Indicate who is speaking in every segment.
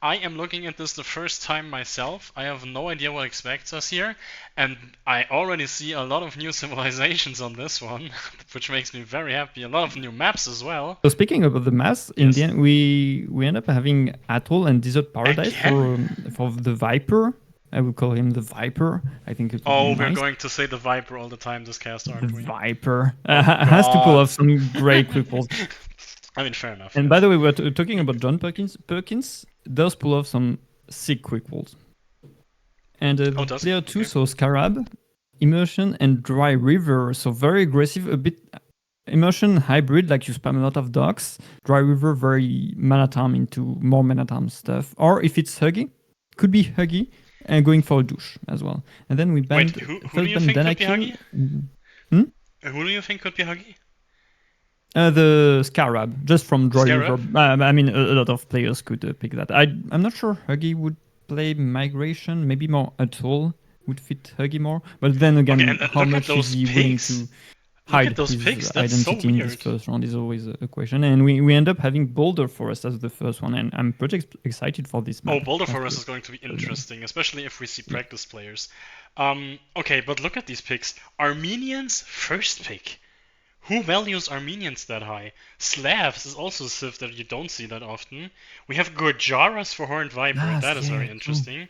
Speaker 1: I am looking at this the first time myself. I have no idea what expects us here, and I already see a lot of new civilizations on this one, which makes me very happy. A lot of new maps as well.
Speaker 2: So speaking about the maps, in
Speaker 1: Yes.
Speaker 2: the end, we end up having Atoll and Desert Paradise
Speaker 1: Again?
Speaker 2: for the Viper. I would call him the Viper. I think it would be
Speaker 1: Oh, we're
Speaker 2: nice.
Speaker 1: going to say the Viper all the time this cast,
Speaker 2: The
Speaker 1: aren't we?
Speaker 2: Viper
Speaker 1: Oh
Speaker 2: has to pull
Speaker 1: God.
Speaker 2: off some great quick pulls.
Speaker 1: I mean, fair enough.
Speaker 2: And
Speaker 1: Yes.
Speaker 2: by the way, we're talking about John Perkins. Perkins does pull off some sick quick pulls. And player 2,
Speaker 1: okay.
Speaker 2: so Scarab, Immersion, and Dry River. So very aggressive, a bit Immersion hybrid, like you spam a lot of docks. Dry River, very mana time into more mana time stuff. Or if it's Huggy, could be Huggy, and going for a douche as well. And then we banned.
Speaker 1: Wait, who do you think could be Huggy? Who do you think could be Huggy?
Speaker 2: The Scarab, just from Dry
Speaker 1: Scarab?
Speaker 2: River. I mean, a lot of players could pick that. I'm not sure Huggy would play Migration. Maybe more Atoll would fit Huggy more. But then again,
Speaker 1: Okay, and
Speaker 2: how much is he willing to hide his identity in this first round is always a question. And we end up having Boulder Forest as the first one, and I'm pretty excited for this map.
Speaker 1: Oh, Boulder Forest is going to be interesting, especially if we see practice players. Okay, but look at these picks. Armenians, first pick. Who values Armenians that high? Slavs is also a civ that you don't see that often. We have Gorjaras for Horned Viper. That is very interesting.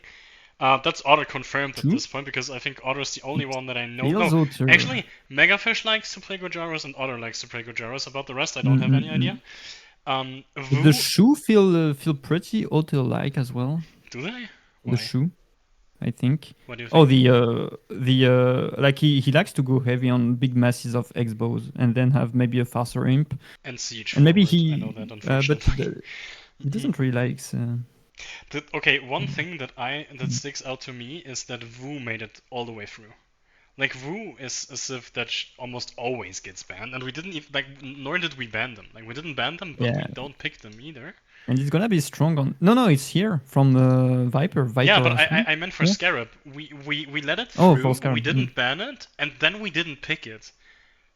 Speaker 1: That's auto confirmed at this point because I think Otter is the only one that I know. No, actually, Megafish likes to play Gorjaros and Otter likes to play Gorjaros. About the rest, I don't have any idea.
Speaker 2: The shoe feel pretty auto-like as well.
Speaker 1: Do they?
Speaker 2: The shoe, I think.
Speaker 1: What do you think?
Speaker 2: Oh, the like he likes to go heavy on big masses of X-bows and then have maybe a faster imp.
Speaker 1: And siege.
Speaker 2: And maybe
Speaker 1: I know that, unfortunately.
Speaker 2: but he doesn't really like.
Speaker 1: Okay, one thing that sticks out to me is that Wu made it all the way through. Like Wu is a civ that almost always gets banned, and we didn't even nor did we ban them. Like we didn't ban them, but we don't pick them either.
Speaker 2: And it's gonna be strong on. No, it's here from Viper.
Speaker 1: Yeah, but I meant for Scarab. We let it through.
Speaker 2: Oh, for Scarab.
Speaker 1: We didn't ban it, and then we didn't pick it.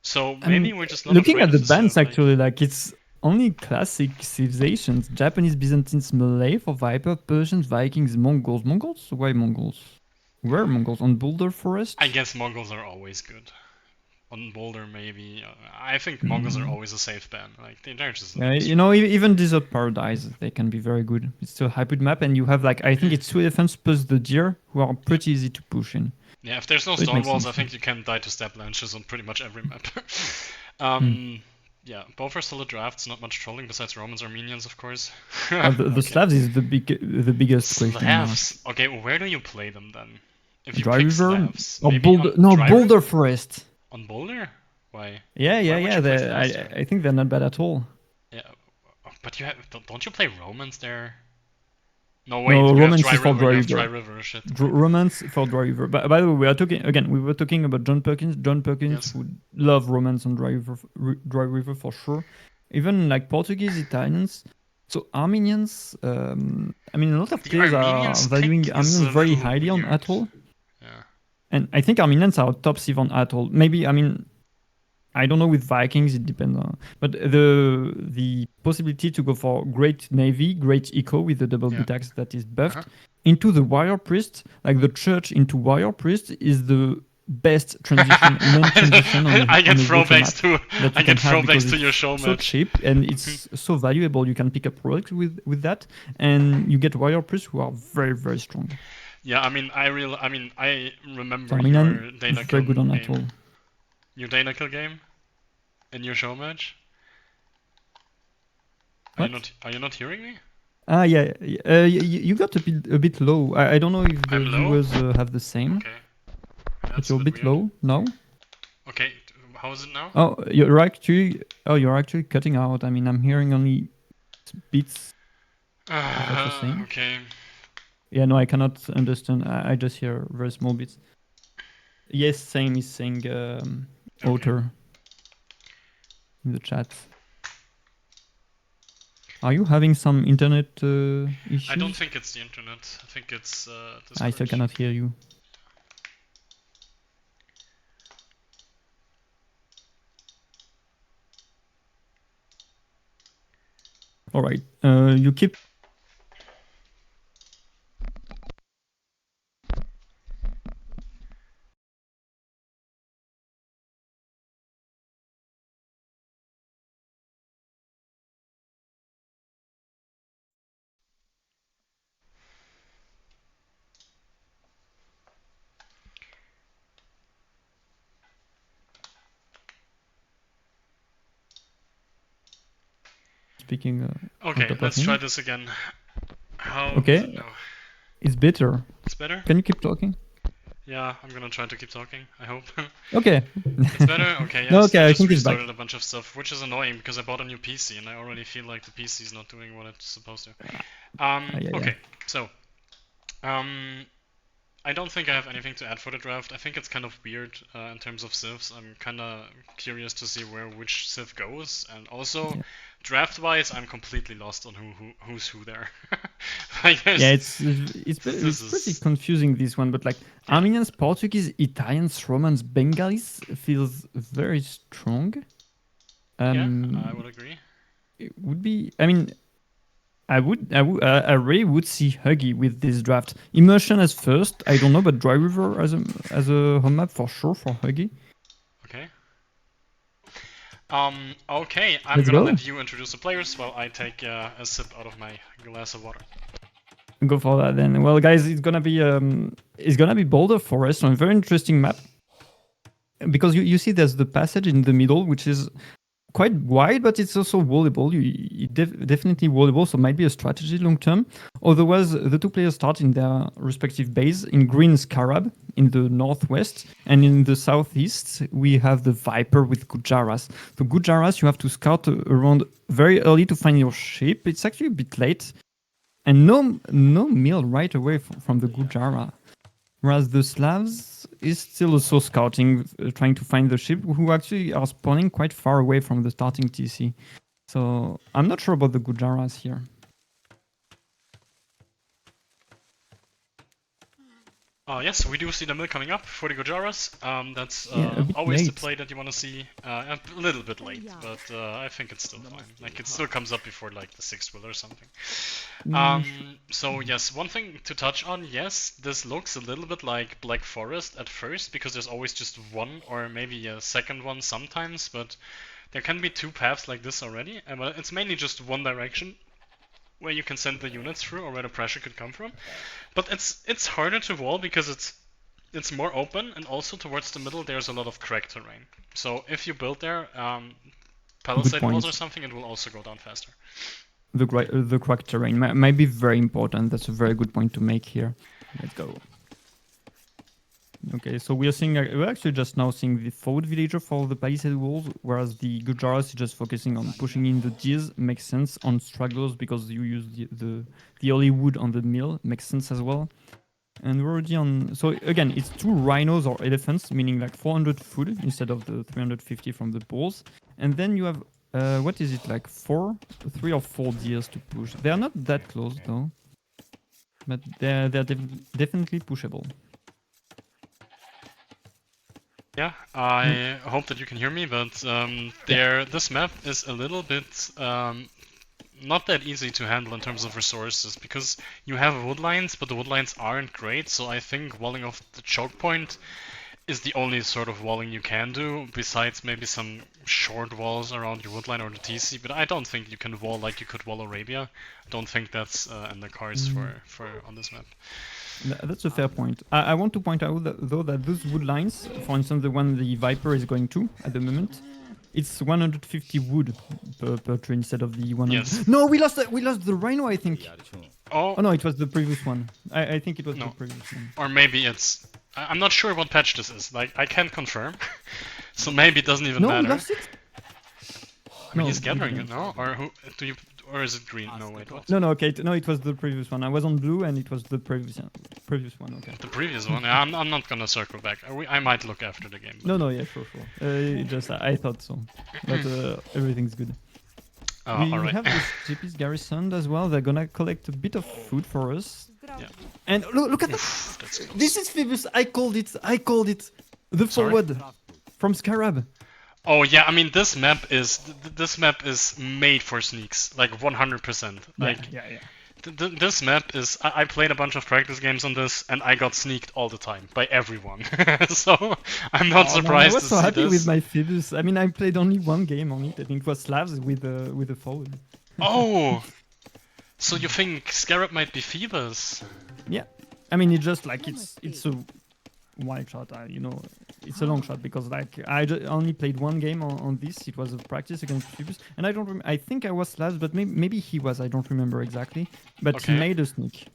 Speaker 1: So maybe
Speaker 2: I mean,
Speaker 1: we're just not
Speaker 2: looking at the bans.
Speaker 1: civ,
Speaker 2: actually, like it's only classic civilizations: Japanese, Byzantines, Malay for Viper, Persians, Vikings, Mongols. Mongols? Why Mongols? Where Mongols? On Boulder Forest?
Speaker 1: I guess Mongols are always good. On Boulder, maybe. I think Mongols are always a safe ban. Like they're just.
Speaker 2: You know, even Desert Paradise, they can be very good. It's still a hybrid map, and you have like I think it's 2 elephants plus the deer, who are pretty easy to push in.
Speaker 1: Yeah, if there's no stone walls, I think you can die to step launches on pretty much every map. Yeah, Bo5 still a drafts, not much trolling besides Romans, Armenians, of course.
Speaker 2: The Slavs is the biggest question.
Speaker 1: Slavs. Okay, where do you play them then? If you
Speaker 2: Dry
Speaker 1: pick
Speaker 2: River
Speaker 1: Slavs,
Speaker 2: or Boulder? No, Boulder Forest.
Speaker 1: On Boulder? Why?
Speaker 2: Yeah. I think they're not bad at all.
Speaker 1: Yeah, but don't you play Romans there? No, wait.
Speaker 2: No, Romans is for
Speaker 1: Dry River. Shit.
Speaker 2: Romans for Dry River. But by the way, we were talking about John Perkins. John Perkins would love Romans on Dry River for sure. Even like Portuguese, Italians. So Armenians, I mean, a lot of players are valuing Armenians very highly on Atoll.
Speaker 1: Yeah.
Speaker 2: And I think Armenians are top sieve on Atoll. Maybe, I mean, I don't know with Vikings, it depends on. But the possibility to go for great navy, great eco with the double beat axe that is buffed into the warrior priest, like the church into warrior priest, is the best transition.
Speaker 1: I get throwbacks too. I get throwbacks to your show match.
Speaker 2: So cheap and it's so valuable. You can pick up relics with that, and you get warrior priests who are very very strong.
Speaker 1: Yeah, I mean, I remember your Dana
Speaker 2: very good on that all.
Speaker 1: Your Dana kill game in your show match. Are you not hearing me?
Speaker 2: Yeah. You got a bit low. I don't know if the viewers have the same.
Speaker 1: Okay.
Speaker 2: But you're a bit low now.
Speaker 1: Okay, how is it now?
Speaker 2: Oh, you're actually cutting out. I mean, I'm hearing only bits.
Speaker 1: Okay.
Speaker 2: Yeah, no, I cannot understand. I just hear very small bits. Yes, same is saying Otter in the chat. Are you having some internet issues?
Speaker 1: I don't think it's the internet. I think it's
Speaker 2: I still cannot hear you. All right, you keep speaking.
Speaker 1: Okay,
Speaker 2: on top
Speaker 1: let's
Speaker 2: of
Speaker 1: try
Speaker 2: me.
Speaker 1: this again. How
Speaker 2: Okay,
Speaker 1: is it now?
Speaker 2: it's better.
Speaker 1: It's better?
Speaker 2: Can you keep talking?
Speaker 1: Yeah, I'm gonna try to keep talking, I hope.
Speaker 2: Okay.
Speaker 1: It's better? Okay,
Speaker 2: No,
Speaker 1: yes,
Speaker 2: okay,
Speaker 1: I
Speaker 2: I
Speaker 1: just
Speaker 2: think it's back.
Speaker 1: restarted a bunch of stuff, which is annoying because I bought a new PC and I already feel like the PC is not doing what it's supposed to.
Speaker 2: Yeah.
Speaker 1: Okay, so, um, I don't think I have anything to add for the draft. I think it's kind of weird in terms of civs. I'm kind of curious to see where which civ goes, and also
Speaker 2: Yeah.
Speaker 1: draft-wise, I'm completely lost on who's who there. I guess
Speaker 2: Yeah, it's
Speaker 1: this
Speaker 2: pretty
Speaker 1: is
Speaker 2: confusing, this one, but like
Speaker 1: yeah.
Speaker 2: Armenians, Portuguese, Italians, Romans, Bengalis feels very strong.
Speaker 1: Yeah, I would agree.
Speaker 2: It would be. I mean, I really would see Huggy with this draft. Immersion as first. I don't know, but Dry River as a home map for sure for Huggy.
Speaker 1: Okay. Okay, I'm
Speaker 2: Let's
Speaker 1: gonna
Speaker 2: go.
Speaker 1: let you introduce the players while I take a sip out of my glass of water.
Speaker 2: Go for that then. Well, guys, it's gonna be Boulder Forest on a very interesting map because you see there's the passage in the middle, which is quite wide, but it's also wallable. Definitely wallable, so it might be a strategy long term. Otherwise, the two players start in their respective base. In green, Scarab in the northwest, and in the southeast, we have the Viper with Gujaras. So Gujaras, you have to scout around very early to find your ship. It's actually a bit late, and no meal right away from the Gujara. Whereas the Slavs is still also scouting, trying to find the ship, who actually are spawning quite far away from the starting TC. So I'm not sure about the Gujaras here.
Speaker 1: Yes, we do see the mill coming up for the Gujaras. That's
Speaker 2: Yeah, a bit
Speaker 1: always the
Speaker 2: late.
Speaker 1: play that you want to see. A little bit late, but I think it's still fine. Like, it still comes up before, like, the 6th will or something. So, yes, one thing to touch on, yes, this looks a little bit like Black Forest at first, because there's always just one, or maybe a second one sometimes, but there can be two paths like this already, and it's mainly just one direction, where you can send the units through, or where the pressure could come from. But it's harder to wall because it's more open, and also towards the middle there's a lot of cracked terrain. So if you build there palisade walls or something, it will also go down faster.
Speaker 2: The cracked terrain might be very important. That's a very good point to make here. Let's go. Okay, so we're actually just now seeing the forward villager for the palisade walls, whereas the Gujaras is just focusing on pushing in the Ds. Makes sense on stragglers because you use the early wood on the mill. Makes sense as well. And we're already on. So again, it's 2 rhinos or elephants, meaning like 400 food instead of the 350 from the bulls. And then you have what is it, like 3 or 4 deers to push. They are not that close though, but they're definitely pushable.
Speaker 1: Yeah, I hope that you can hear me, but this map is a little bit not that easy to handle in terms of resources, because you have wood lines, but the wood lines aren't great, so I think walling off the choke point is the only sort of walling you can do, besides maybe some short walls around your woodline or the TC, but I don't think you can wall like you could wall Arabia. I don't think that's in the cards for on this map.
Speaker 2: That's a fair point. I want to point out though that those wood lines, for instance the one the Viper is going to at the moment, it's 150 wood per tree instead of the 100.
Speaker 1: Yes.
Speaker 2: No, we lost the rhino, I think.
Speaker 1: Oh
Speaker 2: no, it was the previous one. I think it was
Speaker 1: No.
Speaker 2: the previous one.
Speaker 1: Or maybe it's... I'm not sure what patch this is. Like, I can't confirm. So maybe it doesn't even
Speaker 2: No,
Speaker 1: matter.
Speaker 2: we lost it.
Speaker 1: I mean,
Speaker 2: No,
Speaker 1: he's
Speaker 2: we
Speaker 1: gathering it,
Speaker 2: didn't.
Speaker 1: no? Or who do you? Or is it green? No, wait, what?
Speaker 2: No, okay. No, it was the previous one. I was on blue and it was the previous one. Okay.
Speaker 1: The previous one? Yeah, I'm not gonna circle back. I might look after the game.
Speaker 2: No, yeah, sure. Just I thought so, but everything's good. We
Speaker 1: alright.
Speaker 2: have this GP's garrisoned as well. They're gonna collect a bit of food for us.
Speaker 1: Yeah.
Speaker 2: And look at
Speaker 1: That's close.
Speaker 2: this is Phoebus. I called it. The
Speaker 1: Sorry?
Speaker 2: forward from Scarab.
Speaker 1: Oh yeah, I mean this map is made for sneaks, like 100%. Like
Speaker 2: Yeah.
Speaker 1: this map is. I played a bunch of practice games on this, and I got sneaked all the time by everyone. So I'm not surprised
Speaker 2: I was
Speaker 1: to
Speaker 2: so
Speaker 1: see
Speaker 2: happy
Speaker 1: this.
Speaker 2: with my Phoebus. I mean, I played only one game on it. I think it was Slavs with a forward.
Speaker 1: Oh, so you think Scarab might be Phoebus?
Speaker 2: Yeah, I mean it's just like it's a wild shot. it's a long shot because like only played one game on this. It was a practice against Phoebus, and I don't. I think I was last, but maybe he was. I don't remember exactly. But he made a sneak.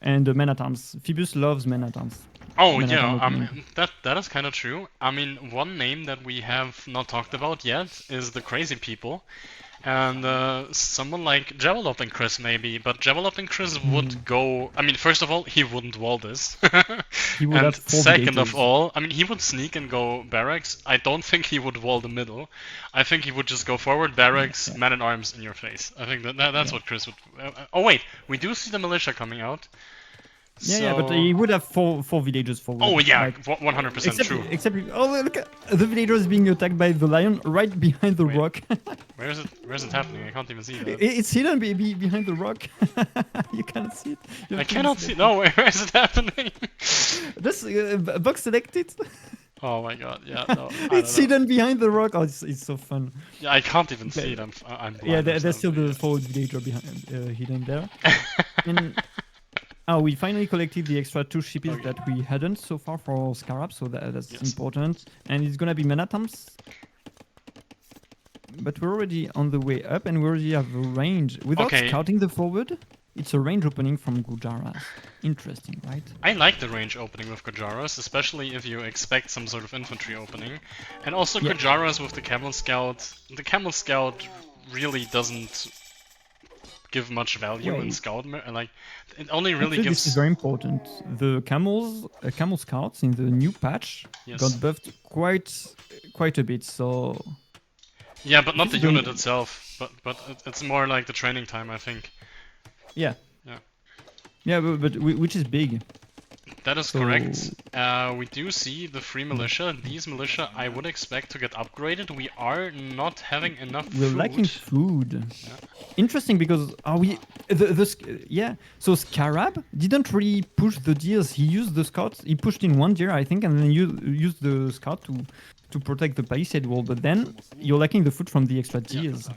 Speaker 2: And men at arms. Phoebus loves men at arms.
Speaker 1: Oh yeah, that is kind of true. I mean, one name that we have not talked about yet is the Crazy People. And someone like Javeloping Chris maybe, but Javeloping Chris would go. I mean, first of all, he wouldn't wall this.
Speaker 2: He would
Speaker 1: and
Speaker 2: have
Speaker 1: second of all, I mean, he would sneak and go barracks. I don't think he would wall the middle. I think he would just go forward, barracks, man at arms in your face. I think that's what Chris would. Oh wait, we do see the militia coming out.
Speaker 2: Yeah, but he would have four villages forward.
Speaker 1: Oh yeah,
Speaker 2: like,
Speaker 1: 100% true.
Speaker 2: Except, look at the villagers being attacked by the lion right behind the rock.
Speaker 1: Where is it? Where is it happening? I can't even see that.
Speaker 2: It's hidden behind the rock. You can't see it.
Speaker 1: I cannot see. No, where is it happening?
Speaker 2: Just box selected.
Speaker 1: Oh my god, yeah, no.
Speaker 2: It's hidden behind the rock. Oh, it's so fun.
Speaker 1: Yeah, I can't even see it. I'm blind.
Speaker 2: Yeah, there's still the forward villager behind, hidden there. And we finally collected the extra 2 shippies that we hadn't so far for Scarab, so that's important. And it's gonna be Menatams. But we're already on the way up, and we already have a range. Without scouting the forward, it's a range opening from Gujaras. Interesting, right?
Speaker 1: I like the range opening with Gujaras, especially if you expect some sort of infantry opening. And also Gujaras with the Camel Scout. The Camel Scout really doesn't give much value in Scout. Like, it only really gives...
Speaker 2: This is very important. The Camel Scouts in the new patch got buffed quite a bit, so...
Speaker 1: Yeah, but not the unit itself, but it's more like the training time, I think.
Speaker 2: Yeah. But which is big.
Speaker 1: That is correct. We do see the free militia. These militia I would expect to get upgraded. We are not having enough food.
Speaker 2: We're lacking food. Yeah. Interesting, because are we... So Scarab didn't really push the deers. He used the scouts. He pushed in 1 deer, I think, and then used the scout to protect the palisade wall. But then you're lacking the food from the extra deers.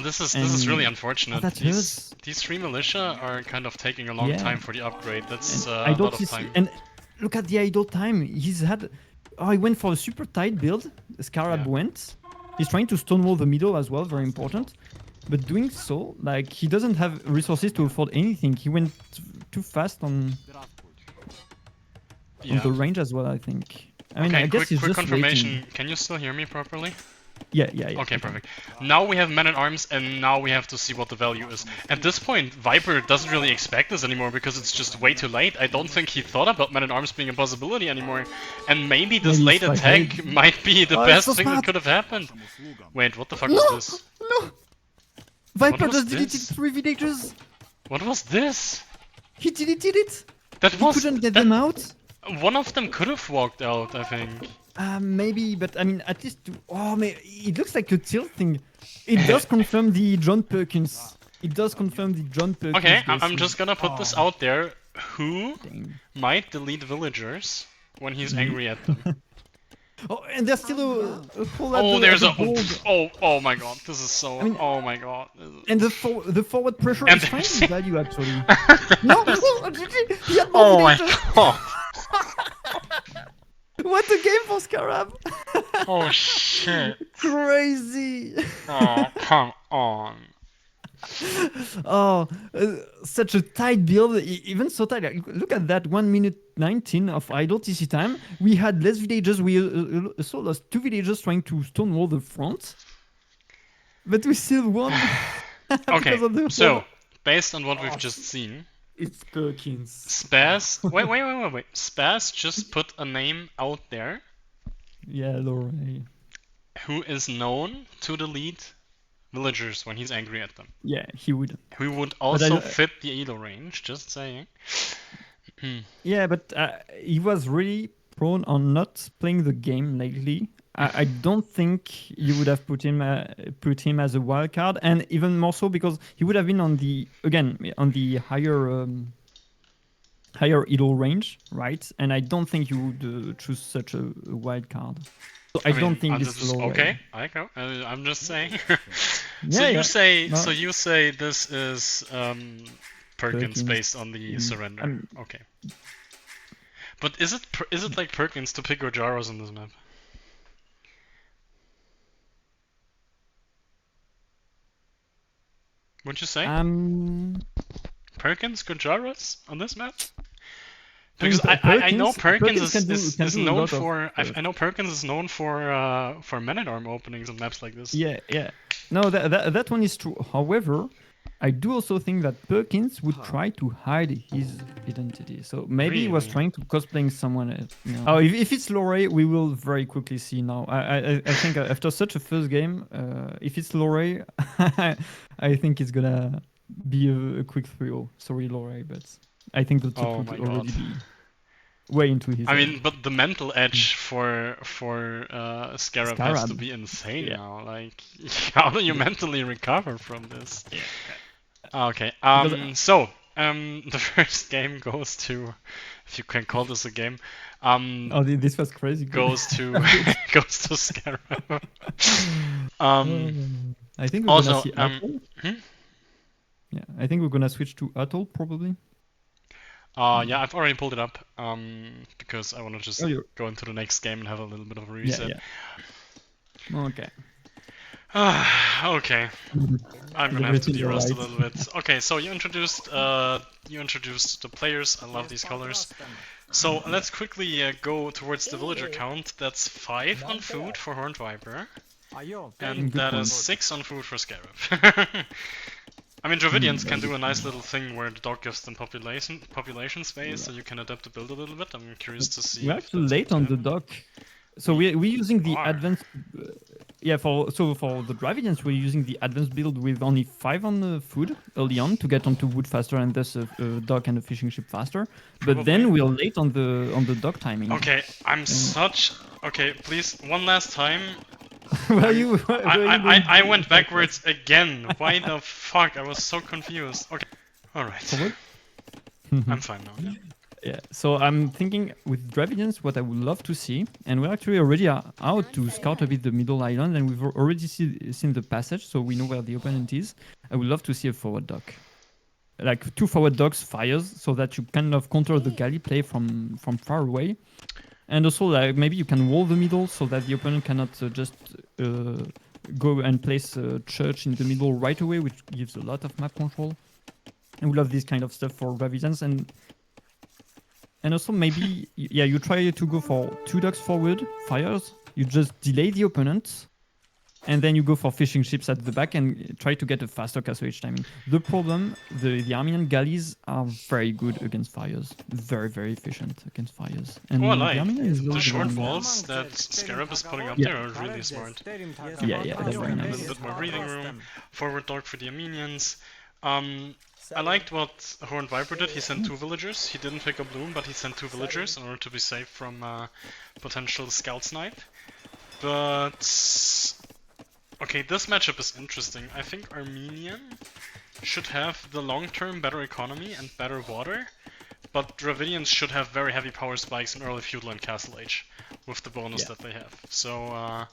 Speaker 1: This is really unfortunate.
Speaker 2: These
Speaker 1: 3 militia are kind of taking a long time for the upgrade. That's a lot of time.
Speaker 2: And look at the idle time. He's had... he went for a super tight build. Scarab went. He's trying to stonewall the middle as well, very important. But doing so, like, he doesn't have resources to afford anything. He went too fast on the range as well, I think. I mean, I guess he's
Speaker 1: quick
Speaker 2: just
Speaker 1: confirmation.
Speaker 2: waiting.
Speaker 1: Can you still hear me properly?
Speaker 2: Yeah.
Speaker 1: Okay, perfect. Now we have men at arms, and now we have to see what the value is. At this point, Viper doesn't really expect this anymore because it's just way too late. I don't think he thought about men at arms being a possibility anymore. And maybe this late attack might be the best thing that could have happened. Wait, what the fuck was this?
Speaker 2: No! Viper just deleted 3 villagers!
Speaker 1: What was this?
Speaker 2: He deleted it!
Speaker 1: He
Speaker 2: couldn't get them out?
Speaker 1: One of them could have walked out, I think.
Speaker 2: Maybe, but I mean, at least... it looks like a tilt thing. It does confirm the John Perkins. Okay,
Speaker 1: I'm just gonna put this out there. Who might delete villagers when he's angry at them?
Speaker 2: And there's still a whole lot
Speaker 1: of... Oh my god, this is so... oh my god.
Speaker 2: And the forward pressure is finding value, actually. No! He had
Speaker 1: more my god.
Speaker 2: What a game for Scarab!
Speaker 1: Oh shit.
Speaker 2: Crazy!
Speaker 1: Oh, come on.
Speaker 2: Such a tight build, even so tight. Look at that, 1 minute 19 of idle TC time. We had less villagers. We also lost 2 villagers trying to stonewall the front. But we still won.
Speaker 1: Okay, so, based on what we've just seen...
Speaker 2: It's Perkins.
Speaker 1: Spaz... Wait. Spaz just put a name out there.
Speaker 2: Yeah, Lorraine.
Speaker 1: Who is known to delete villagers when he's angry at them.
Speaker 2: Yeah, he would.
Speaker 1: He would also fit the Edo range, just saying.
Speaker 2: Yeah, but he was really prone on not playing the game lately. I don't think you would have put him as a wild card, and even more so because he would have been on the higher Edo range, right? And I don't think you would choose such a wild card. So I don't think this is low.
Speaker 1: Okay, I'm just saying. So you say this is Perkins based on the surrender. Okay. But is it like Perkins to pick Gojaros on this map? Would you say Perkins Gojaros on this map? Because I know Perkins is known for I know Perkins is known for Man-at-Arm openings on maps like this.
Speaker 2: Yeah, yeah. No, that one is true. However, I do also think that Perkins would try to hide his identity. So maybe he was trying to cosplaying someone else. You know? Oh, if it's Lorray, we will very quickly see now. I think after such a first game, if it's Lorray, I think it's gonna be a quick 3-0. Sorry, Lorray, but I think the top would already be way into his.
Speaker 1: I mean, but the mental edge for Scarab has to be insane now. Like, how do you mentally recover from this?
Speaker 2: Yeah.
Speaker 1: Okay. So the first game goes to, if you can call this a game.
Speaker 2: This was crazy.
Speaker 1: Goes to goes to Scarab.
Speaker 2: I think we're
Speaker 1: also,
Speaker 2: gonna see Atoll. Yeah, I think we're gonna switch to Atoll probably.
Speaker 1: Yeah, I've already pulled it up because I want to just go into the next game and have a little bit of a reset.
Speaker 2: Yeah. Okay.
Speaker 1: Okay. I'm gonna have to de-rust a little bit. Okay, so you introduced the players. I love these colors. So let's quickly go towards the villager count. That's 5 on food for Horned Viper, and that is 6 on food for Scarab. I mean, Dravidians can do a nice little thing where the dog gives them population space, so you can adapt the build a little bit. I'm curious to see.
Speaker 2: We're actually late on the dog, so we're using the advanced. For the Dravidians, we're using the advanced build with only 5 on the food early on to get onto wood faster and thus a dock and a fishing ship faster. But then we're late on the dock timing.
Speaker 1: Okay, Okay, please, one last time. I went backwards again. Why the fuck? I was so confused. Okay, alright. I'm fine now. Yeah.
Speaker 2: Yeah, so I'm thinking with Dravidians, what I would love to see, and we're actually already out to scout a bit the middle island, and we've already seen the passage, so we know where the opponent is. I would love to see a forward dock. Like 2 forward docks fires, so that you kind of counter the galley play from far away. And also, like, maybe you can wall the middle, so that the opponent cannot just go and place a church in the middle right away, which gives a lot of map control. And we love this kind of stuff for Dravidians, and also maybe, you try to go for 2 docks forward, fires, you just delay the opponent, and then you go for fishing ships at the back and try to get a faster castle timing. The problem, the Armenian galleys are very good against fires. Very, very efficient against fires. And
Speaker 1: the short walls that Scarab is putting up there are really smart.
Speaker 2: Yeah, that's very nice.
Speaker 1: A little bit more breathing room, forward dock for the Armenians. I liked what Horned Viper did. He sent 2 villagers. He didn't pick up Bloom, but he sent 2 villagers in order to be safe from potential scout snipe. But okay, this matchup is interesting. I think Armenian should have the long-term better economy and better water, but Dravidians should have very heavy power spikes in early feudal and castle age with the bonus that they have. So
Speaker 2: I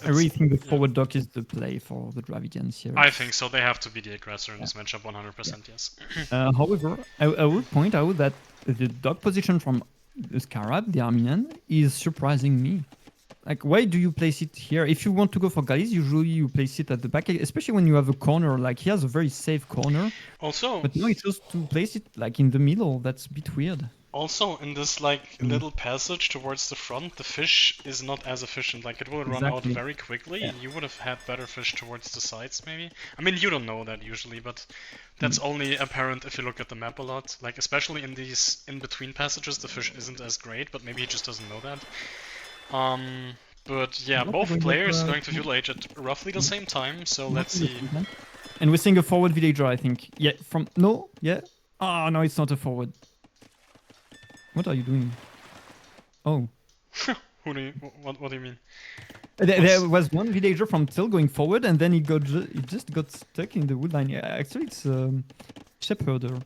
Speaker 2: really think the forward dock is the play for the Dravidians here.
Speaker 1: I think so. They have to be the aggressor in this matchup 100%, yes.
Speaker 2: However, I would point out that the dock position from the Scarab, the Armenian, is surprising me. Like, why do you place it here? If you want to go for galleys, usually you place it at the back, especially when you have a corner. Like, he has a very safe corner.
Speaker 1: Also,
Speaker 2: but no, he chose to place it like in the middle. That's a bit weird.
Speaker 1: Also, in this little passage towards the front, the fish is not as efficient. Like, it will run out very quickly. Yeah. You would have had better fish towards the sides, maybe. I mean, you don't know that usually, but that's only apparent if you look at the map a lot. Like, especially in these in-between passages, the fish isn't as great, but maybe he just doesn't know that. But yeah, both players going to feudal age at roughly the same time, so let's see.
Speaker 2: And we're seeing a forward villager, I think. Yeah, no, it's not a forward. What are you doing? Oh.
Speaker 1: What do you mean?
Speaker 2: There was one villager from Till going forward, and then he just got stuck in the wood line. Yeah, actually, it's shepherd,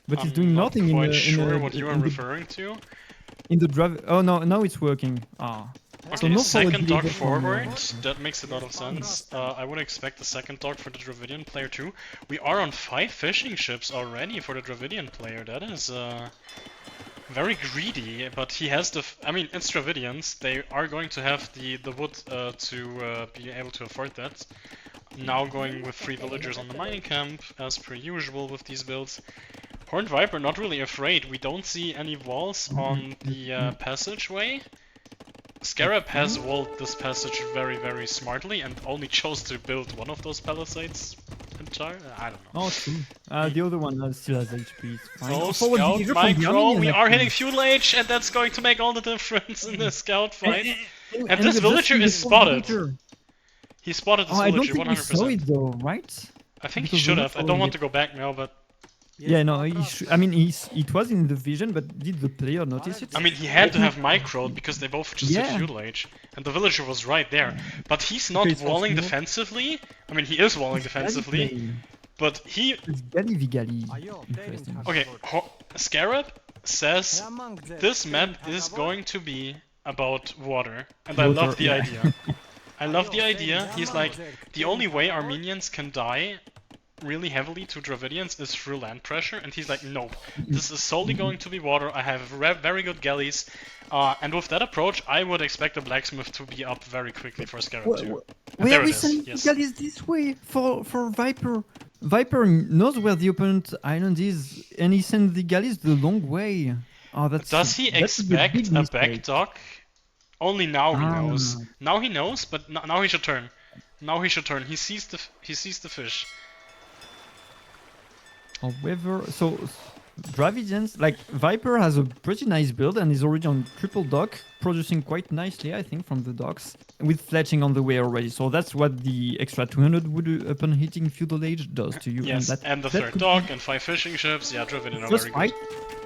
Speaker 2: but he's doing nothing.
Speaker 1: I'm not quite sure what you are referring to.
Speaker 2: In the drive. Oh no, now it's working.
Speaker 1: Okay, so no second dog forward. That makes a lot of sense. I would expect the second dog for the Dravidian player too. We are on 5 fishing ships already for the Dravidian player. That is very greedy, but he has the. I mean, it's Dravidians. They are going to have the wood to be able to afford that. Now going with 3 villagers on the mining camp, as per usual with these builds. Horned Viper not really afraid. We don't see any walls on the passageway. Scarab has walled this passage very, very smartly and only chose to build one of those palisades. I don't know.
Speaker 2: Oh, true. The other one still has HP. It's fine.
Speaker 1: Oh,
Speaker 2: Forward
Speaker 1: scout
Speaker 2: behavior from the
Speaker 1: micro!
Speaker 2: Armenian,
Speaker 1: We are
Speaker 2: actually.
Speaker 1: hitting fuel age, and that's going to make all the difference in the scout fight. And this
Speaker 2: just
Speaker 1: villager
Speaker 2: in the
Speaker 1: is
Speaker 2: forward
Speaker 1: spotted.
Speaker 2: behavior.
Speaker 1: He spotted this
Speaker 2: Oh, I don't
Speaker 1: villager
Speaker 2: think we saw
Speaker 1: 100%.
Speaker 2: it though, right?
Speaker 1: I think he
Speaker 2: Because
Speaker 1: should
Speaker 2: we're
Speaker 1: have.
Speaker 2: not
Speaker 1: I don't want
Speaker 2: following
Speaker 1: to go back now, but
Speaker 2: Yeah, no, I mean, it was in the vision, but did the player notice it?
Speaker 1: I mean, he had to have microed because they both just hit
Speaker 2: Yeah.
Speaker 1: fuel age, and the villager was right there. But he's not
Speaker 2: Okay, so
Speaker 1: walling
Speaker 2: small.
Speaker 1: defensively. I mean, he is walling defensively, but he.
Speaker 2: It's Gali Vigali. Interesting.
Speaker 1: Okay, Scarab says this map is going to be about water, and I
Speaker 2: Water,
Speaker 1: love the
Speaker 2: yeah.
Speaker 1: idea. I love the idea. He's like, the only way Armenians can die really heavily to Dravidians is through land pressure, and he's like, nope, this is solely going to be water. I have very good galleys, and with that approach, I would expect the blacksmith to be up very quickly for Scarab too. And
Speaker 2: Where
Speaker 1: there
Speaker 2: we
Speaker 1: it is,
Speaker 2: send
Speaker 1: yes.
Speaker 2: Galleys this way for Viper. Viper knows where the opponent island is, and he sends the galleys the long way. Oh,
Speaker 1: Does he
Speaker 2: that's
Speaker 1: expect
Speaker 2: big
Speaker 1: a
Speaker 2: mistake.
Speaker 1: back dock? Only now he
Speaker 2: Ah.
Speaker 1: knows. Now he knows, but now he should turn. Now he should turn. He sees the fish.
Speaker 2: However, so Dravidians, like Viper has a pretty nice build and is already on triple dock, producing quite nicely, I think, from the docks, with fletching on the way already. So that's what the extra 200 wood upon hitting feudal age does to you.
Speaker 1: Yes, and the
Speaker 2: that
Speaker 1: third
Speaker 2: could
Speaker 1: dock
Speaker 2: be
Speaker 1: and 5 fishing ships. Yeah, Dravidian are
Speaker 2: first
Speaker 1: very
Speaker 2: fight.
Speaker 1: good.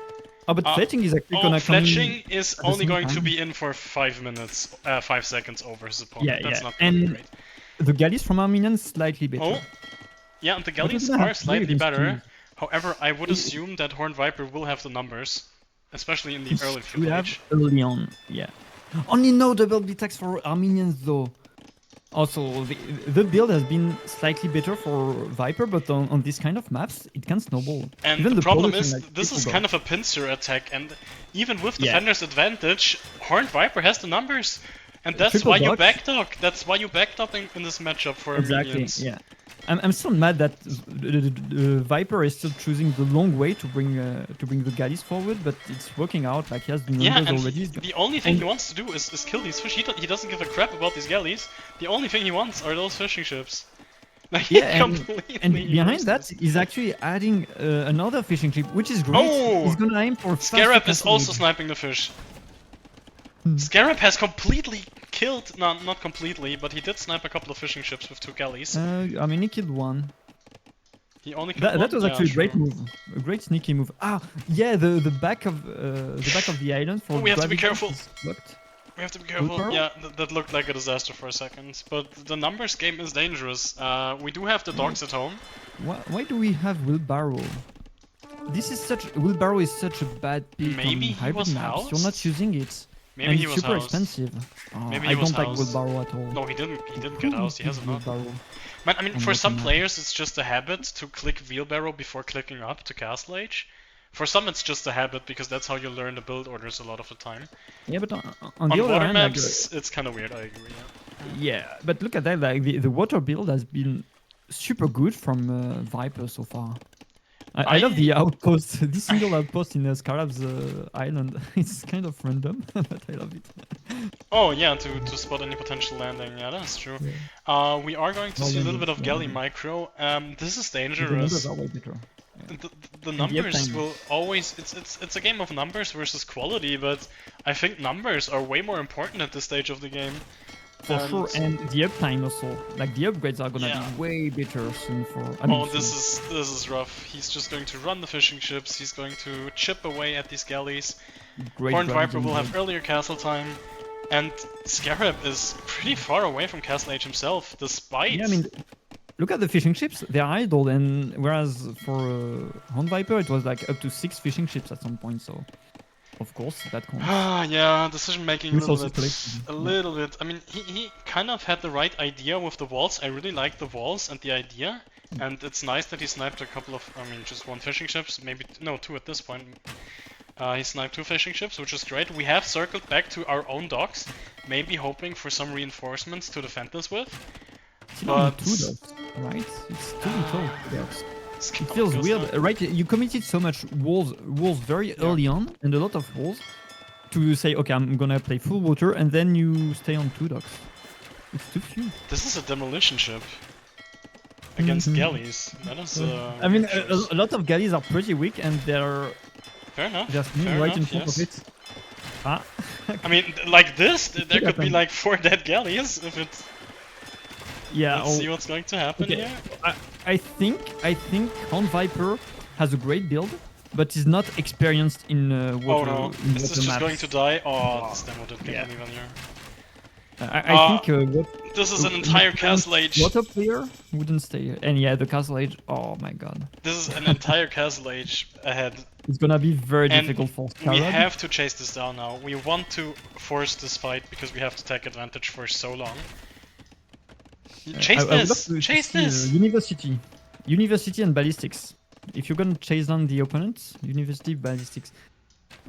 Speaker 2: Oh, but fletching is actually
Speaker 1: Oh,
Speaker 2: gonna come in
Speaker 1: fletching is
Speaker 2: at the
Speaker 1: only
Speaker 2: same
Speaker 1: going to
Speaker 2: time.
Speaker 1: be in for 5 minutes, 5 seconds over his opponent.
Speaker 2: Yeah,
Speaker 1: That's
Speaker 2: yeah.
Speaker 1: not gonna be
Speaker 2: And
Speaker 1: great.
Speaker 2: the galleys from Armenians slightly better.
Speaker 1: Oh, yeah, and the
Speaker 2: What
Speaker 1: galleys
Speaker 2: does that have
Speaker 1: are
Speaker 2: to do
Speaker 1: slightly
Speaker 2: against
Speaker 1: better.
Speaker 2: you?
Speaker 1: However, I would assume that Horned Viper will have the numbers, especially in the early
Speaker 2: We
Speaker 1: feudal
Speaker 2: have
Speaker 1: age.
Speaker 2: early on, yeah. Only no double B-tax for Armenians though. Also, the build has been slightly better for Viper, but on this kind of maps, it can snowball.
Speaker 1: And
Speaker 2: Even
Speaker 1: the problem
Speaker 2: production,
Speaker 1: is,
Speaker 2: like,
Speaker 1: this is
Speaker 2: triple
Speaker 1: kind
Speaker 2: dock.
Speaker 1: of a pincer attack, and even with
Speaker 2: Yeah.
Speaker 1: Defender's advantage, Horned Viper has the numbers. And that's
Speaker 2: Triple
Speaker 1: why you
Speaker 2: dock.
Speaker 1: backdock. That's why you backdock in this matchup for
Speaker 2: Exactly,
Speaker 1: Armenians.
Speaker 2: yeah. I'm still mad that the Viper is still choosing the long way to bring the galleys forward, but it's working out. Like he has the numbers
Speaker 1: Yeah, and
Speaker 2: already.
Speaker 1: the only thing
Speaker 2: and-
Speaker 1: he wants to do is kill these fish. He doesn't give a crap about these galleys. The only thing he wants are those fishing ships. Like,
Speaker 2: Yeah,
Speaker 1: he completely
Speaker 2: and behind that
Speaker 1: useless.
Speaker 2: is actually adding another fishing ship, which is great.
Speaker 1: Oh!
Speaker 2: He's gonna aim for
Speaker 1: Scarab
Speaker 2: faster
Speaker 1: is also
Speaker 2: castle.
Speaker 1: sniping the fish.
Speaker 2: Hmm.
Speaker 1: Scarab has completely killed, no, not completely, but he did snipe a couple of fishing ships with 2 galleys.
Speaker 2: I mean, he killed one.
Speaker 1: He only killed
Speaker 2: That
Speaker 1: one?
Speaker 2: was
Speaker 1: Yeah,
Speaker 2: actually a great
Speaker 1: sure.
Speaker 2: move, a great sneaky move. Ah, yeah, the back of the island for.
Speaker 1: Oh, we have to be
Speaker 2: Dravidians
Speaker 1: careful.
Speaker 2: is blocked.
Speaker 1: We have to be careful.
Speaker 2: Wheelbarrow?
Speaker 1: Yeah, that looked like a disaster for a second. But the numbers game is dangerous. We do have the dogs at home.
Speaker 2: Why do we have wheelbarrow? Wheelbarrow is such a bad pick
Speaker 1: Maybe
Speaker 2: on
Speaker 1: he
Speaker 2: hybrid
Speaker 1: was
Speaker 2: maps. You're not
Speaker 1: housed?
Speaker 2: using it.
Speaker 1: Maybe
Speaker 2: and
Speaker 1: he
Speaker 2: it's
Speaker 1: was
Speaker 2: super
Speaker 1: housed.
Speaker 2: expensive. Oh,
Speaker 1: Maybe
Speaker 2: I
Speaker 1: he was
Speaker 2: don't like
Speaker 1: housed.
Speaker 2: wheelbarrow at all.
Speaker 1: No, he didn't get housed. He has a not.
Speaker 2: Wheelbarrow.
Speaker 1: Man, I mean,
Speaker 2: I'm
Speaker 1: for some
Speaker 2: looking at
Speaker 1: players, it's just a habit to click wheelbarrow before clicking up to castle age. For some, it's just a habit because that's how you learn the build orders a lot of the time.
Speaker 2: Yeah, but on
Speaker 1: On
Speaker 2: the other
Speaker 1: water
Speaker 2: hand, like,
Speaker 1: maps, it's kind of weird. I agree. Yeah.
Speaker 2: yeah, but look at that. Like the water build has been super good from Viper so far. I love the outpost. This single outpost in Scarab's island. It's kind of random, but I love it.
Speaker 1: Oh yeah, to spot any potential landing. Yeah, that's true. We are going to
Speaker 2: Well,
Speaker 1: see a
Speaker 2: then
Speaker 1: little bit of
Speaker 2: it's,
Speaker 1: galley micro. This is
Speaker 2: The numbers
Speaker 1: dangerous.
Speaker 2: are way better.
Speaker 1: The numbers
Speaker 2: uptime.
Speaker 1: will always. It's a game of numbers versus quality, but I think numbers are way more important at this stage of the game.
Speaker 2: For sure, and the uptime also. Like the upgrades are gonna
Speaker 1: Yeah.
Speaker 2: be way better soon for. I mean,
Speaker 1: Oh, this is rough. He's just going to run the fishing ships. He's going to chip away at these galleys.
Speaker 2: great
Speaker 1: Horned Viper
Speaker 2: Dravidian
Speaker 1: will have
Speaker 2: build.
Speaker 1: earlier castle time, and Scarab is pretty far away from Castle Age himself, despite.
Speaker 2: Yeah, I mean, look at the fishing ships. They're idle, and whereas for Horned Viper, it was like up to 6 fishing ships at some point. So, of course, that counts.
Speaker 1: Yeah, decision making a little
Speaker 2: Resources
Speaker 1: bit.
Speaker 2: collected.
Speaker 1: A little bit. I mean, he kind of had the right idea with the walls. I really like the walls and the idea. And it's nice that he sniped a couple of, I mean, just 1 fishing ships, maybe, no, 2 at this point. He sniped 2 fishing ships, which is great. We have circled back to our own docks, maybe hoping for some reinforcements to defend this with.
Speaker 2: Still only 2 docks, right? It's too little, 2 docks. It feels weird, right? You committed so much walls very early on, and a lot of walls, to say, okay, I'm gonna play full water, and then you stay on 2 docks. It's too few.
Speaker 1: This is a demolition ship against galleys. That is.
Speaker 2: I mean, a lot of galleys are pretty weak, and they're
Speaker 1: fair enough.
Speaker 2: just
Speaker 1: Fair
Speaker 2: right
Speaker 1: enough,
Speaker 2: in front
Speaker 1: yes.
Speaker 2: of it. Ah.
Speaker 1: I mean, like this, there could be
Speaker 2: happen.
Speaker 1: like 4 dead galleys if it's.
Speaker 2: Yeah.
Speaker 1: Let's see what's going to happen
Speaker 2: Okay.
Speaker 1: here.
Speaker 2: I think Horn Viper has a great build, but is not experienced in water.
Speaker 1: Oh no,
Speaker 2: in
Speaker 1: is this
Speaker 2: water
Speaker 1: just
Speaker 2: maps.
Speaker 1: going to die? Oh, this demo did get me even here.
Speaker 2: I think
Speaker 1: This is an entire Castle Age.
Speaker 2: water player wouldn't stay. And yeah, the Castle Age. Oh my god.
Speaker 1: This is an entire Castle Age ahead.
Speaker 2: It's gonna be very
Speaker 1: And
Speaker 2: difficult for
Speaker 1: we
Speaker 2: Scarab.
Speaker 1: have to chase this down now. We want to force this fight because we have to take advantage for so long. Chase
Speaker 2: I would love
Speaker 1: this!
Speaker 2: to
Speaker 1: Chase
Speaker 2: see,
Speaker 1: this!
Speaker 2: University and ballistics. If you're gonna chase down the opponent, University, ballistics.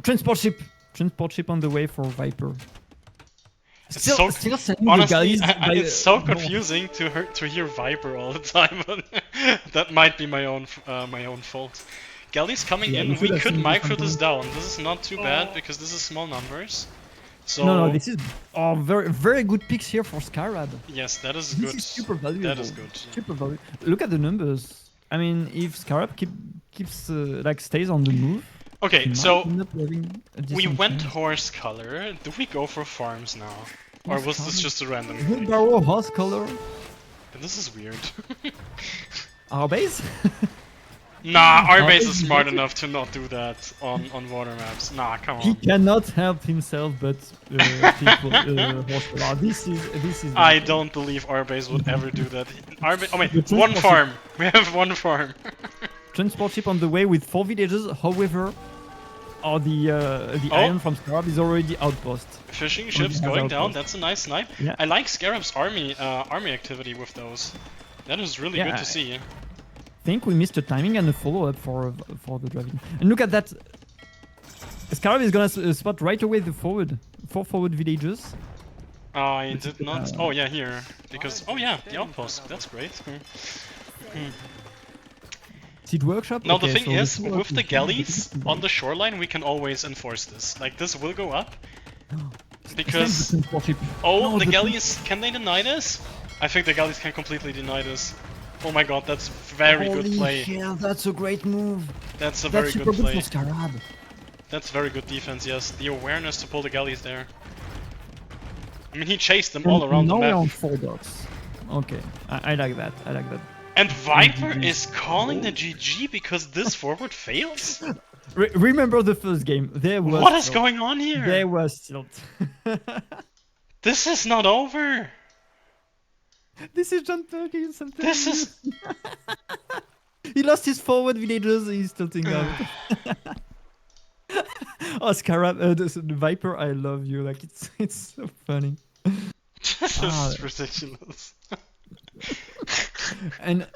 Speaker 2: Transport ship on the way for Viper. Still sending
Speaker 1: Honestly,
Speaker 2: the guys
Speaker 1: it's so confusing to hear Viper all the time. That might be my own fault. Galleys coming
Speaker 2: Yeah,
Speaker 1: in,
Speaker 2: you should
Speaker 1: we
Speaker 2: have
Speaker 1: could
Speaker 2: seen
Speaker 1: micro this
Speaker 2: something.
Speaker 1: down. This is not too bad because this is small numbers. So
Speaker 2: No, this is very good picks here for Scarab.
Speaker 1: yes, that is
Speaker 2: This
Speaker 1: good.
Speaker 2: is super valuable.
Speaker 1: That is good. Yeah.
Speaker 2: Super valuable. Look at the numbers. I mean, if Scarab keeps like stays on the move.
Speaker 1: Okay,
Speaker 2: he
Speaker 1: so
Speaker 2: might end up having a
Speaker 1: we
Speaker 2: decent
Speaker 1: went
Speaker 2: chance.
Speaker 1: horse color. Do we go for farms now, or was this just a random thing?
Speaker 2: Wheelbarrow, horse color,
Speaker 1: This is weird.
Speaker 2: our base.
Speaker 1: Nah, our
Speaker 2: Oh,
Speaker 1: base is
Speaker 2: is
Speaker 1: smart
Speaker 2: it?
Speaker 1: enough to not do that on water maps. Nah, come
Speaker 2: He
Speaker 1: on.
Speaker 2: cannot help himself, but people, horse color. This is.
Speaker 1: I don't believe our base would ever do that. Our oh wait,
Speaker 2: The
Speaker 1: one
Speaker 2: transport
Speaker 1: farm. We have one farm.
Speaker 2: Transport ship on the way with 4 villages. However, the
Speaker 1: Oh.
Speaker 2: iron from Scarab is already outpost.
Speaker 1: Fishing ships
Speaker 2: has
Speaker 1: going down.
Speaker 2: outpost.
Speaker 1: That's a nice snipe.
Speaker 2: Yeah.
Speaker 1: I like Scarab's army activity with those. That is really
Speaker 2: Yeah,
Speaker 1: good to see.
Speaker 2: I think we missed a timing and a follow-up for the dragon. And look at that. Scarab is gonna spot right away the 4 forward villages.
Speaker 1: I did not. Oh yeah, here because oh yeah, the outpost. That's great.
Speaker 2: Seed workshop.
Speaker 1: Now
Speaker 2: Okay,
Speaker 1: the thing
Speaker 2: so
Speaker 1: is,
Speaker 2: two
Speaker 1: with the
Speaker 2: outposts.
Speaker 1: galleys on the shoreline, we can always enforce this. Like this will go up because
Speaker 2: The transport ship.
Speaker 1: oh,
Speaker 2: No,
Speaker 1: the
Speaker 2: the
Speaker 1: galleys can they deny this? I think the galleys can completely deny this. Oh my god, that's very good play.
Speaker 2: Hell, that's a great move.
Speaker 1: That's a very
Speaker 2: That's super
Speaker 1: good
Speaker 2: good
Speaker 1: play.
Speaker 2: for Scarab.
Speaker 1: That's very good defense. Yes, the awareness to pull the galleys there. I mean, he chased them
Speaker 2: And
Speaker 1: all around the
Speaker 2: now we're on
Speaker 1: map.
Speaker 2: 4 docks. Okay, I like that. I like that.
Speaker 1: And Viper
Speaker 2: GG.
Speaker 1: is calling the GG because this forward fails?
Speaker 2: Remember the first game? There was.
Speaker 1: What is
Speaker 2: tilt.
Speaker 1: going on here?
Speaker 2: There was tilt.
Speaker 1: This is not over.
Speaker 2: This is John Perkins. I'm telling
Speaker 1: This is
Speaker 2: you. He lost his forward villagers. He's tilting out. Oh, Scarab, the Viper, I love you. Like it's so funny.
Speaker 1: this
Speaker 2: Ah.
Speaker 1: is ridiculous.
Speaker 2: And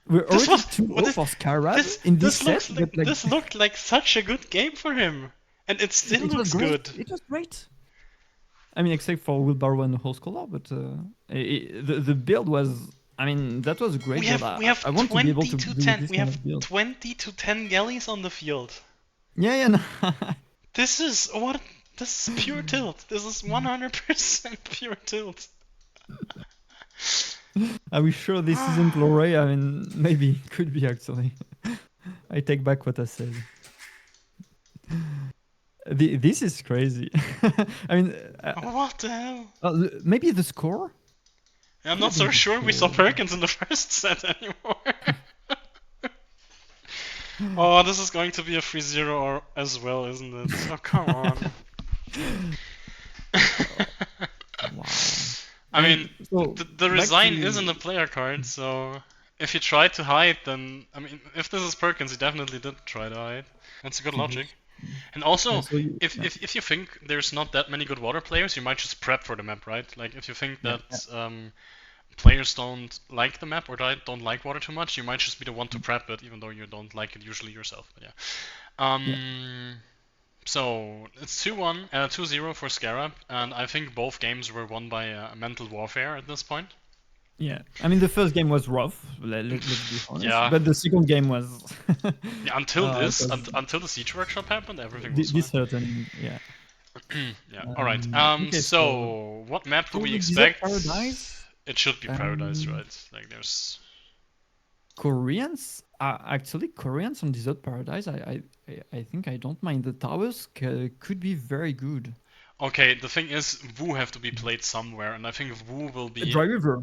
Speaker 2: we're
Speaker 1: This
Speaker 2: already
Speaker 1: was-
Speaker 2: 2-0
Speaker 1: what is-
Speaker 2: for Scarab
Speaker 1: This,
Speaker 2: in this
Speaker 1: looks
Speaker 2: set.
Speaker 1: like,
Speaker 2: but like,
Speaker 1: this looked like such a good game for him, and it still
Speaker 2: it
Speaker 1: looks
Speaker 2: was great.
Speaker 1: good.
Speaker 2: It was great. I mean, except for Wheelbarrow and Horse Collar, but the build was. I mean, that was a great
Speaker 1: We
Speaker 2: build.
Speaker 1: have
Speaker 2: I want to be
Speaker 1: 20
Speaker 2: able to
Speaker 1: to
Speaker 2: do
Speaker 1: 10.
Speaker 2: this
Speaker 1: We
Speaker 2: kind
Speaker 1: have
Speaker 2: of build.
Speaker 1: 20 to 10 galleys on the field.
Speaker 2: Yeah, no.
Speaker 1: This is what. This is pure tilt. This is 100% pure tilt.
Speaker 2: Are we sure this isn't Lorray? I mean, maybe it could be actually. I take back what I said. This is crazy. I mean,
Speaker 1: What the hell?
Speaker 2: maybe the score?
Speaker 1: I'm not so sure we saw Perkins in the first set anymore. Oh, this is going to be a 3-0 or as well, isn't it? Oh, come on.
Speaker 2: Wow.
Speaker 1: I mean,
Speaker 2: So,
Speaker 1: the
Speaker 2: back
Speaker 1: resign
Speaker 2: to-
Speaker 1: isn't a player card, so if you try to hide, then I mean, if this is Perkins, he definitely did try to hide. That's a good logic. And also,
Speaker 2: Yeah, so you-
Speaker 1: if you think there's not that many good water players, you might just prep for the map, right? Like if you think
Speaker 2: Yeah,
Speaker 1: that players don't like the map or don't like water too much, you might just be the one to prep it, even though you don't like it usually yourself. But yeah. So it's 2-1, 2-0 for Scarab, and I think both games were won by mental warfare at this point.
Speaker 2: Yeah, I mean the first game was rough. Let's be honest.
Speaker 1: Yeah.
Speaker 2: But the second game was.
Speaker 1: Yeah, until
Speaker 2: it was
Speaker 1: until the siege workshop happened, everything was fine.
Speaker 2: disheartening. Yeah.
Speaker 1: Yeah. All right.
Speaker 2: Okay,
Speaker 1: So what map do
Speaker 2: for
Speaker 1: we
Speaker 2: the Desert
Speaker 1: expect?
Speaker 2: Paradise,
Speaker 1: It should be Paradise, right? Like there's.
Speaker 2: Koreans are actually Koreans on Desert Paradise. I think I don't mind. The towers could be very good.
Speaker 1: Okay, the thing is, Wu have to be played somewhere, and I think Wu will be
Speaker 2: Dry River,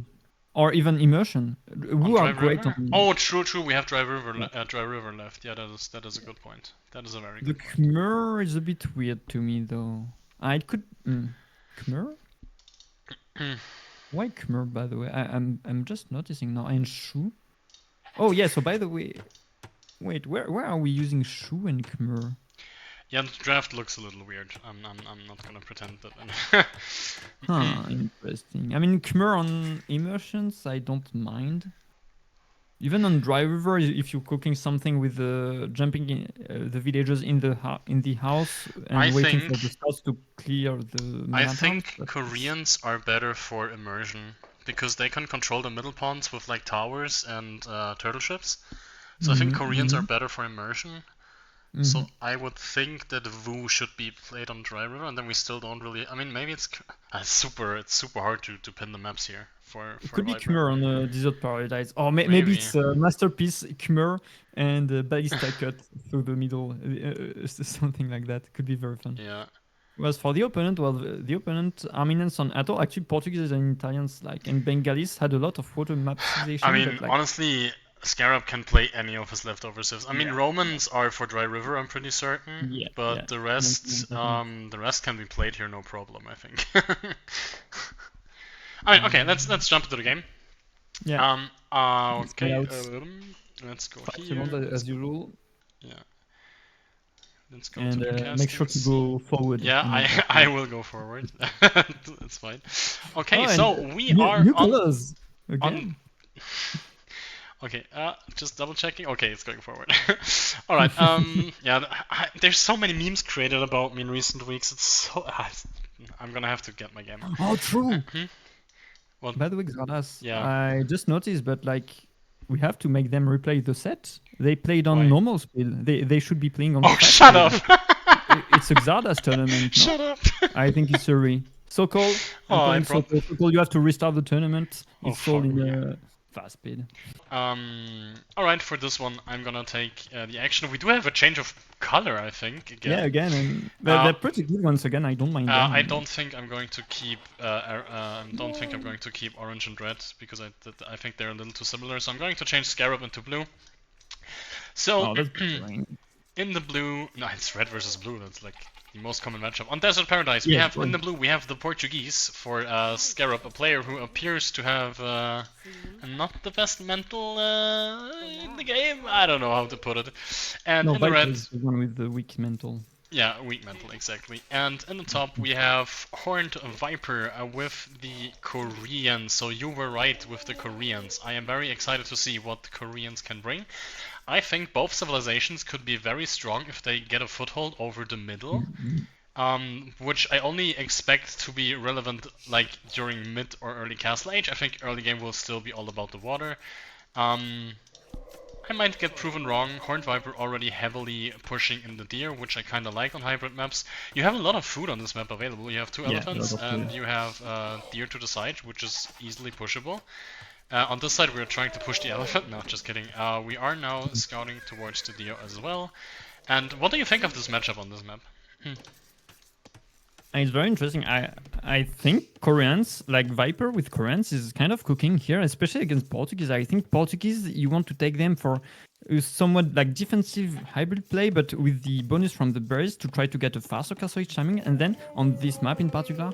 Speaker 2: or even Immersion.
Speaker 1: on
Speaker 2: Who are
Speaker 1: Dry
Speaker 2: great
Speaker 1: River.
Speaker 2: on.
Speaker 1: Oh, true. We have Dry River,
Speaker 2: Yeah.
Speaker 1: Dry River left. Yeah, that is a good point. That is a very
Speaker 2: The
Speaker 1: good point.
Speaker 2: Khmer is a bit weird to me though. I could Khmer. Why Khmer, by the way? I'm just noticing now. And Shu. Oh yeah. So by the way, wait, where are we using Shu and Khmer?
Speaker 1: Yeah, the draft looks a little weird. I'm not gonna pretend that.
Speaker 2: Huh, interesting. I mean, Khmer on immersions, I don't mind. Even on Dry River, if you're cooking something with jumping in, the villagers in the house and waiting for the scouts to clear the
Speaker 1: I
Speaker 2: map
Speaker 1: think
Speaker 2: out,
Speaker 1: Koreans are better for immersion because they can control the middle pawns with like towers and turtle ships. So I think Koreans are better for immersion. So I would think that Wu should be played on Dry River, and then we still don't really. I mean, maybe it's super hard to pin the maps here for.
Speaker 2: It could be
Speaker 1: Viper.
Speaker 2: Khmer on Desert Paradise, or maybe it's Masterpiece Khmer and Ballista Cut through the middle, something like that. Could be very fun.
Speaker 1: Yeah.
Speaker 2: Whereas for the opponent, well, the opponent Armenians on Atoll, actually Portuguese and Italians and Bengalis had a lot of water mapization.
Speaker 1: I mean, honestly, Scarab can play any of his leftover civs. I mean, Romans are for Dry River, I'm pretty certain.
Speaker 2: Yeah,
Speaker 1: but the rest, the rest can be played here, no problem. I think. I mean, okay, let's jump into the game.
Speaker 2: Yeah.
Speaker 1: Okay. Let's go here.
Speaker 2: As usual.
Speaker 1: Yeah. Let's go
Speaker 2: and
Speaker 1: to
Speaker 2: make sure to go forward.
Speaker 1: Yeah, I will go forward. That's fine. Okay, so we are
Speaker 2: new colors again.
Speaker 1: Okay, just double checking. Okay, it's going forward. All right. Yeah, there's so many memes created about me in recent weeks. It's so. I'm gonna have to get my game.
Speaker 2: Oh, true.
Speaker 1: What?
Speaker 2: By the way, Xardas,
Speaker 1: yeah.
Speaker 2: I just noticed, but like, we have to make them replay the set. They played on normal speed. They should be playing on.
Speaker 1: Oh, shut up!
Speaker 2: It's a Xardas tournament.
Speaker 1: Shut up!
Speaker 2: I think it's Suri. Sokol. Sokol, you have to restart the tournament. It's all in fast speed.
Speaker 1: Alright, for this one, I'm gonna take the action. We do have a change of color, I think. Again.
Speaker 2: Yeah, again, and they're pretty good ones. Again, I don't mind them.
Speaker 1: I don't think I'm going to keep. Don't think I'm going to keep orange and red because I think they're a little too similar. So I'm going to change Scarab into blue. So in the blue, no, it's red versus blue. That's like the most common matchup. On Desert Paradise, we have in the blue, we have the Portuguese for Scarab, a player who appears to have not the best mental in the game. I don't know how to put it. And in the red,
Speaker 2: is the one with the weak mental.
Speaker 1: Yeah, weak mental, exactly. And in the top, we have Horned Viper with the Koreans. So you were right with the Koreans. I am very excited to see what the Koreans can bring. I think both civilizations could be very strong if they get a foothold over the middle, which I only expect to be relevant like during mid or early Castle Age. I think early game will still be all about the water. I might get proven wrong. Horned Viper already heavily pushing in the deer, which I kind of like on hybrid maps. You have a lot of food on this map available. You have 2 elephants and you have deer to the side, which is easily pushable. On this side, we're trying to push the elephant. No, just kidding. We are now scouting towards the deer as well. And what do you think of this matchup on this map?
Speaker 2: It's very interesting. I think Koreans, like Viper with Koreans, is kind of cooking here, especially against Portuguese. I think Portuguese, you want to take them for somewhat like defensive hybrid play, but with the bonus from the berries to try to get a faster Castle timing. And then on this map in particular,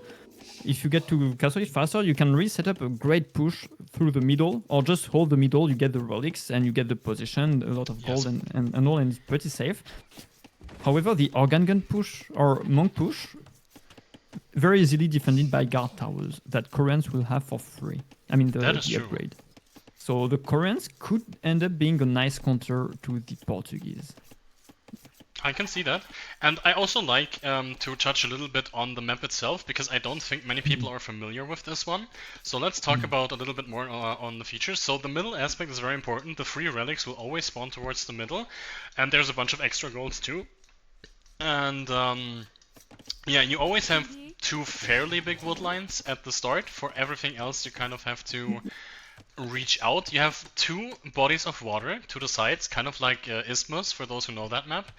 Speaker 2: if you get to Castle faster, you can really set up a great push through the middle, or just hold the middle, you get the relics, and you get the position, a lot of gold and all, and it's pretty safe. However, the organ gun push or monk push, very easily defended by guard towers that Koreans will have for free. I mean, the upgrade. So the Koreans could end up being a nice counter to the Portuguese.
Speaker 1: I can see that. And I also like to touch a little bit on the map itself, because I don't think many people are familiar with this one. So let's talk about a little bit more on the features. So the middle aspect is very important. The free relics will always spawn towards the middle, and there's a bunch of extra golds too. And yeah, you always have two fairly big wood lines at the start. For everything else, you kind of have to reach out. You have two bodies of water to the sides, kind of like isthmus, for those who know that map.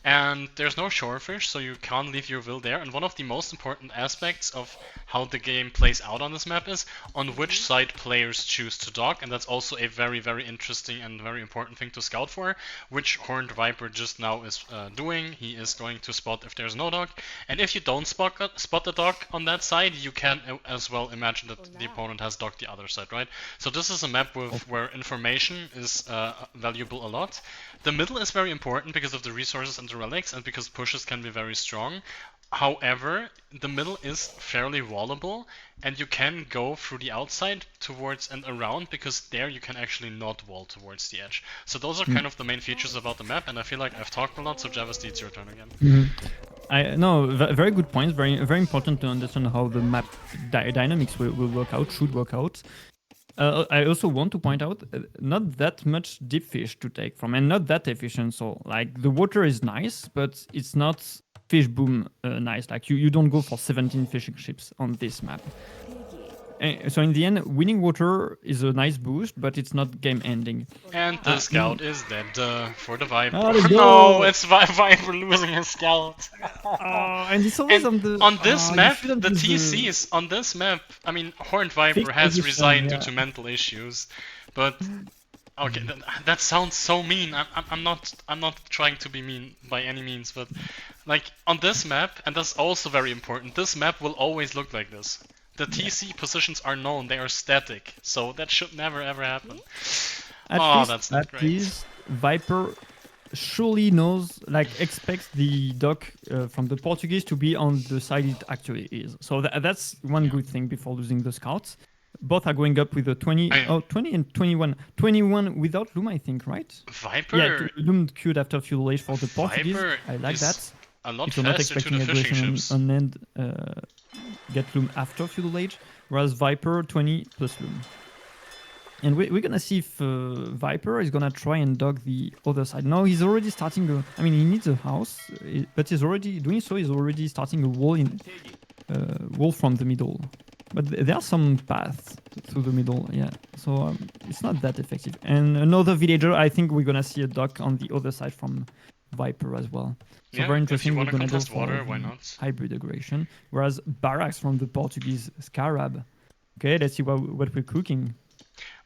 Speaker 1: And there's no shorefish, so you can't leave your will there. And one of the most important aspects of how the game plays out on this map is on which side players choose to dock, and that's also a very, very interesting and very important thing to scout for, which Horned Viper just now is doing. He is going to spot if there's no dock, and if you don't spot the dock on that side, you can as well imagine that the opponent has docked the other side, right? So this is a map where information is valuable a lot. The middle is very important because of the resources and the relics, and because pushes can be very strong. However, the middle is fairly wallable, and you can go through the outside towards and around, because there you can actually not wall towards the edge. So those are kind of the main features about the map, and I feel like I've talked a lot, so Javasti, it's your turn again.
Speaker 2: Very good points. Very important to understand how the map dynamics will work out, should work out. I also want to point out not that much deep fish to take from, and not that efficient. So like the water is nice, but it's not fish boom nice. Like you don't go for 17 fishing ships on this map. So in the end, winning water is a nice boost, but it's not game ending.
Speaker 1: And the scout is dead for the Viper.
Speaker 2: Oh,
Speaker 1: no, it's Viper losing his scout.
Speaker 2: And it's always
Speaker 1: on this map, the TCs on this map. I mean, Horned Viper has resigned due to mental issues, but okay, that sounds so mean. I'm not trying to be mean by any means, but like on this map, and that's also very important. This map will always look like this. The TC positions are known, they are static, so that should never ever happen. That's not great.
Speaker 2: Viper surely knows, like, expects the dock from the Portuguese to be on the side it actually is. So that's one good thing before losing the scouts. Both are going up with a 20 and 21. 21 without Loom, I think, right?
Speaker 1: Viper?
Speaker 2: Yeah, Loom queued after Fuel Age for the Portuguese. I like that.
Speaker 1: A lot
Speaker 2: if you're not
Speaker 1: faster
Speaker 2: expecting
Speaker 1: to the fishing
Speaker 2: aggression
Speaker 1: ships.
Speaker 2: on end, get Loom after Feudal Age, whereas Viper 20 plus Loom. And we're gonna see if Viper is gonna try and dog the other side. No, he's already starting I mean, he needs a house, but he's already doing so. He's already starting a wall from the middle. But there are some paths through the middle, yeah. So it's not that effective. And another villager, I think we're gonna see a dock on the other side from Viper as well. So very interesting.
Speaker 1: If you want to contest
Speaker 2: go
Speaker 1: water, why not?
Speaker 2: Hybrid aggression. Whereas Barracks from the Portuguese Scarab. Okay, let's see what we're cooking.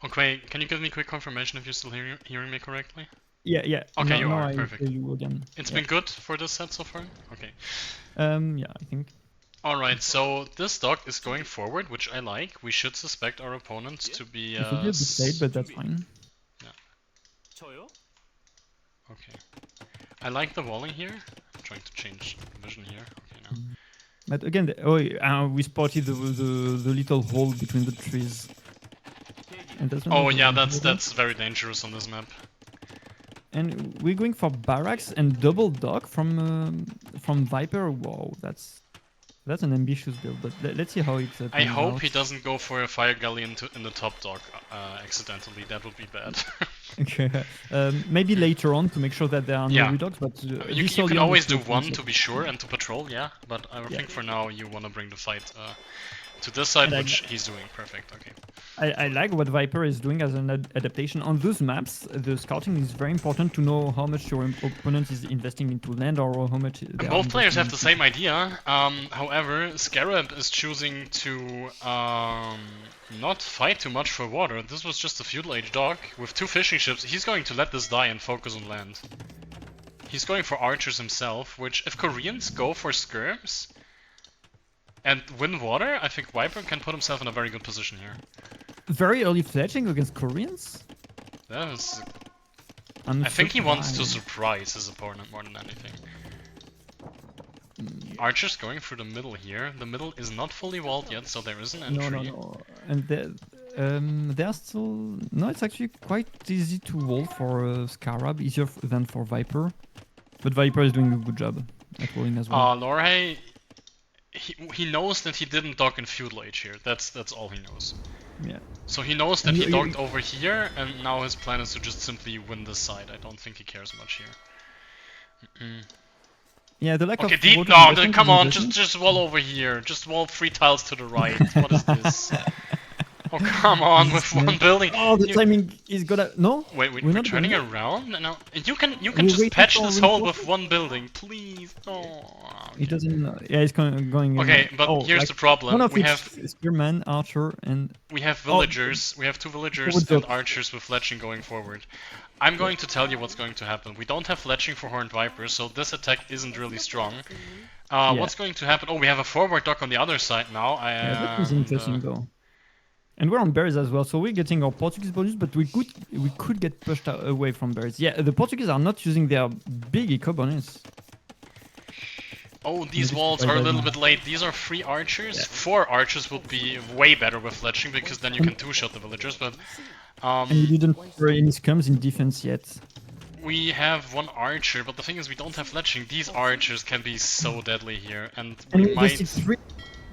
Speaker 1: Okay, can you give me quick confirmation if you're still hearing me correctly?
Speaker 2: Yeah.
Speaker 1: Okay,
Speaker 2: you
Speaker 1: are. Perfect.
Speaker 2: You again.
Speaker 1: It's been good for this set so far? Okay.
Speaker 2: Yeah, I think.
Speaker 1: Alright, so this dock is going forward, which I like. We should suspect our opponents to be...
Speaker 2: It will be a bit late, but that's fine.
Speaker 1: Yeah. Okay. I like the walling here. I'm trying to change vision here. Okay, now.
Speaker 2: But again, we spotted the little hole between the trees. And
Speaker 1: that's very dangerous on this map.
Speaker 2: And we're going for Barracks and double dock from Viper. Whoa, that's an ambitious build, but let's see how it
Speaker 1: I hope he doesn't go for a fire galley in the top dock accidentally. That would be bad.
Speaker 2: Okay. Maybe later on to make sure that there are no redocks, but
Speaker 1: you can always do one to be sure and to patrol, but I think for now you want to bring the fight to this side, which he's doing. Perfect, okay.
Speaker 2: I like what Viper is doing as an adaptation. On those maps, the scouting is very important to know how much your opponent is investing into land or how much...
Speaker 1: And both players have the same idea. However, Scarab is choosing to not fight too much for water. This was just a feudal age dock with two fishing ships. He's going to let this die and focus on land. He's going for archers himself, which if Koreans go for skirms and win water, I think Viper can put himself in a very good position here.
Speaker 2: Very early fletching against Koreans?
Speaker 1: That is... I think he wants to surprise his opponent more than anything. Archers going through the middle here. The middle is not fully walled yet, so there is an entry.
Speaker 2: No. And they're still... No, it's actually quite easy to wall for Scarab, easier than for Viper. But Viper is doing a good job at rolling as well.
Speaker 1: Lorhay, he knows that he didn't dock in feudal age here. That's all he knows.
Speaker 2: Yeah.
Speaker 1: So he knows that he docked over here, and now his plan is to just simply win this side. I don't think he cares much here.
Speaker 2: Yeah, the lack
Speaker 1: okay,
Speaker 2: of
Speaker 1: deep.
Speaker 2: water
Speaker 1: No,
Speaker 2: investment
Speaker 1: come
Speaker 2: is
Speaker 1: on,
Speaker 2: interesting.
Speaker 1: just wall over here. Just wall 3 tiles to the right. What is this? Oh, come on, with one building.
Speaker 2: Oh, the timing is gonna... No?
Speaker 1: We're not turning around? No, you can
Speaker 2: We're
Speaker 1: just patch
Speaker 2: for
Speaker 1: this hole
Speaker 2: reinforcement?
Speaker 1: with one building, please. Oh,
Speaker 2: It doesn't... Yeah, it's going...
Speaker 1: okay, but here's the problem.
Speaker 2: One of
Speaker 1: We
Speaker 2: each
Speaker 1: have
Speaker 2: spearman, archer, and...
Speaker 1: we have villagers. We have 2 villagers and archers with fletching going forward. I'm going to tell you what's going to happen. We don't have fletching for Horned Viper, so this attack isn't really strong. What's going to happen? Oh, we have a forward dock on the other side now.
Speaker 2: Yeah, that is interesting though. And we're on berries as well, so we're getting our Portuguese bonus, but we could get pushed away from berries. Yeah, the Portuguese are not using their big eco bonus.
Speaker 1: Oh, these walls are a little bit late. These are 3 archers. Yeah. 4 archers would be way better with fletching, because then you can 2-shot the villagers, but...
Speaker 2: and we didn't throw any scums in defense yet.
Speaker 1: We have 1 archer, but the thing is we don't have fletching. These archers can be so deadly here, and we might...